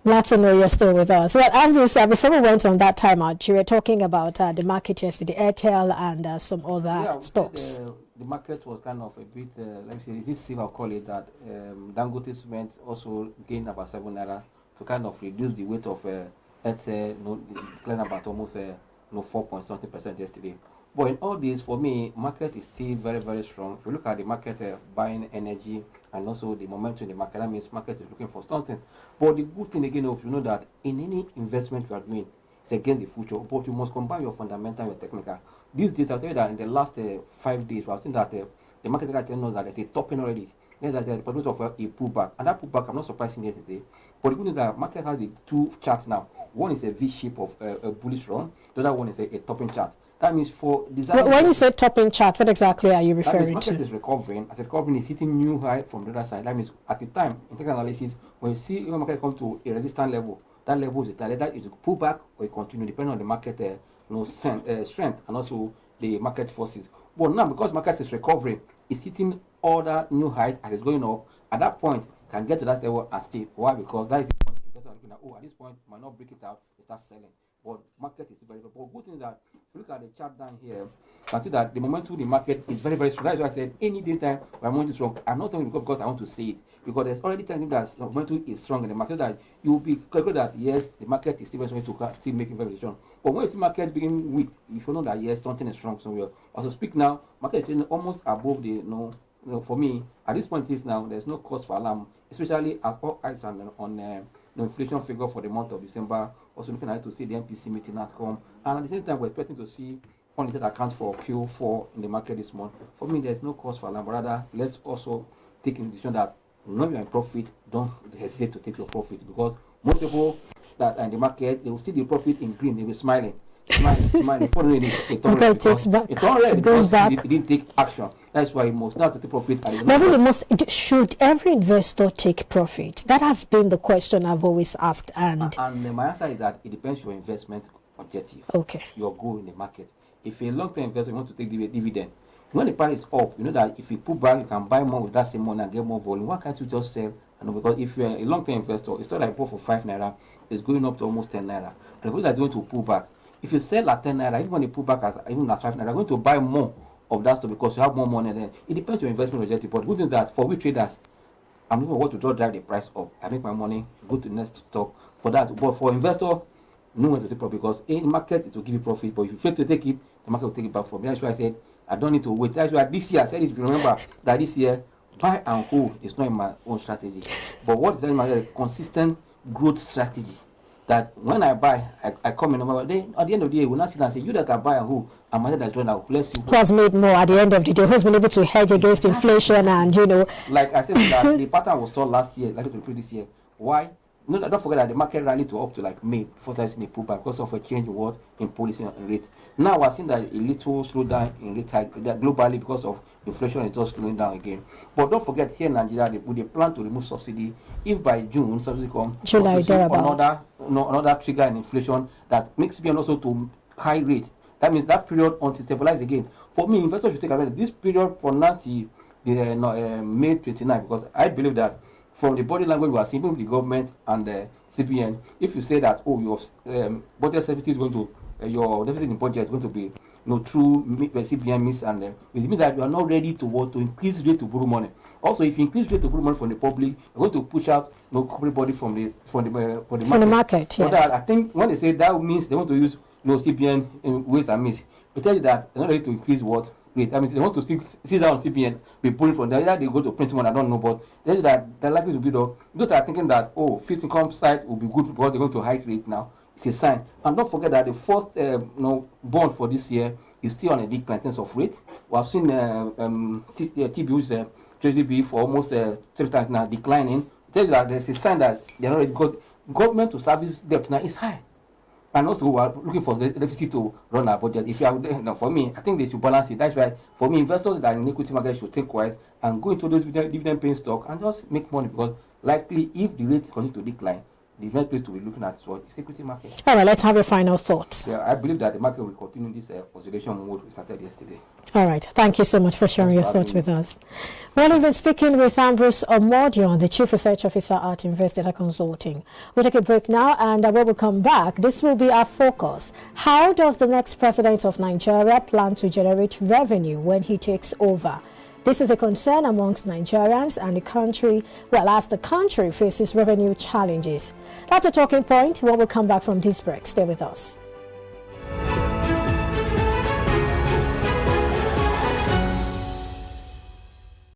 Glad to know you're still with us. Well, Andrew, sir, before we went on that timeout, you were talking about the market yesterday, Airtel and some other stocks. The market was kind of a bit, let me say, this I'll call it that Dangote Cement also gained about 7 naira to kind of reduce the weight of Airtel, declined about almost 4.something% yesterday. But in all this, for me, market is still very, very strong. If you look at the market buying energy and also the momentum in the market, that means market is looking for something. But the good thing again, if you know that in any investment you are doing, it's against the future, but you must combine your fundamental and your technical. These days, I'll tell you that in the last 5 days, we have seen that the market is telling us that there's a topping already. There's a potential of a pullback. And that pullback, I'm not surprised in yesterday. But the good news is that the market has the two charts now. One is a V shape of a bullish run. The other one is a topping chart. That means for design. When you say topping chart, what exactly are you referring to? The market is recovering. As it's recovering, it's hitting new high from the other side. That means at the time, in technical analysis, when you see the market come to a resistance level, that level is either it will pull back or it continue, depending on the market strength and also the market forces. But now, because market is recovering, it's hitting other new heights as it's going up. At that point, can get to that level and stay. Why? Because that is the point investors are looking at. At this point, might not break it out, they start selling. But market is very good. But good thing is that if you look at the chart down here, you can see that the momentum in the market is very, very strong. That's why I said any daytime when momentum is strong. I'm not saying because I want to say it, because there's already telling you that momentum is strong in the market, that you will be calculated that yes, the market is still going to still making very strong. But when you see market being weak, you should know that yes, something is strong somewhere. As I speak now, market is almost above the for me at this point is now there's no cause for alarm, especially as all eyes on the inflation figure for the month of December. Also looking at to see the MPC meeting outcome, and at the same time we're expecting to see unlimited accounts for Q4 in the market this month. For me, there's no cause for alarm, but rather let's also take in decision that when you're in profit, don't hesitate to take your profit, because most people that are in the market, they will see the profit in green, they'll be smiling. It takes back. It goes back. It didn't take action. That's why you must not take profit. Should every investor take profit? That has been the question I've always asked. And my answer is that it depends on your investment objective. Okay. Your goal in the market. If you're a long-term investor, you want to take dividend. When the price is up, you know that if you pull back, you can buy more with that same money and get more volume. Why can't you just sell? Because if you're a long-term investor, it's not like bought for 5 naira, it's going up to almost 10 naira. And the that's going to pull back. If you sell at 10 naira, even when you pull back even at 5 naira, you're going to buy more of that stuff because you have more money. Then it depends on your investment objective. But the good thing is that for we traders, I'm looking forward to drive the price up. I make my money, go to the next stock for that. But for investor, no one to take profit, because in the market it will give you profit. But if you fail to take it, the market will take it back from you. That's why I said I don't need to wait. That's why this year I said it. If you remember that this year, buy and hold is not in my own strategy. But what is in my consistent growth strategy? That when I buy, I come in. Then at the end of the day, we'll not sit and say, you that can buy and who, and my that join out. Bless you. Who has made more at the end of the day? Who's been able to hedge against inflation and Like I said, that the pattern was sold last year, likely to repeat this year. Why? No, don't forget that the market rallied to up to like May before starting the pullback because of a change in policy and rate. Now we're seeing that a little slowdown in rate hike globally because of inflation is just slowing down again. But don't forget, here in Nigeria, they plan to remove subsidy. If by June subsidy comes, July, another trigger in inflation that makes people also to high rate. That means that period until stabilize again. For me, investors should take advantage of this period for now till May 29, because I believe that from the body language we are seeing, the government and the CBN, if you say that your budget deficit is going to your deficit in budget is going to be through CBN miss, and it means that you are not ready to increase rate to borrow money. Also, if you increase rate to borrow money from the public, you're going to push out everybody from the market. Yes. That, I think when they say that means they want to use CBN in ways and means. We tell you that they're not ready to increase what rate. I mean, they want to still sit down on CBN, be pulling from there. Either they go to print money, I don't know, but they're likely to be though. Those are thinking that fixed income side will be good because they're going to hike rate now. It's a sign. And don't forget that the first bond for this year is still on a decline in terms of rate. We have seen TBU's Treasury bill for almost 3 times now declining. Tell you that there's a sign that they're not ready because government to service debt now is high. And also, we are looking for the deficit to run our budget. If you are, for me, I think they should balance it. That's why, for me, investors that are in equity market should think wise and go into those dividend paying stock and just make money, because likely, if the rate continues to decline, the next place to be looking at is what is equity market. All right, let's have your final thoughts. Yeah, I believe that the market will continue this consolidation mode we started yesterday. All right. Thank you so much for sharing your thoughts with us. Well, we've been speaking with Ambrose Omodion, the Chief Research Officer at Invest Data Consulting. We'll take a break now, and when we come back, this will be our focus. How does the next president of Nigeria plan to generate revenue when he takes over? This is a concern amongst Nigerians and the country, well, as the country faces revenue challenges. That's a talking point when we come back from this break. Stay with us.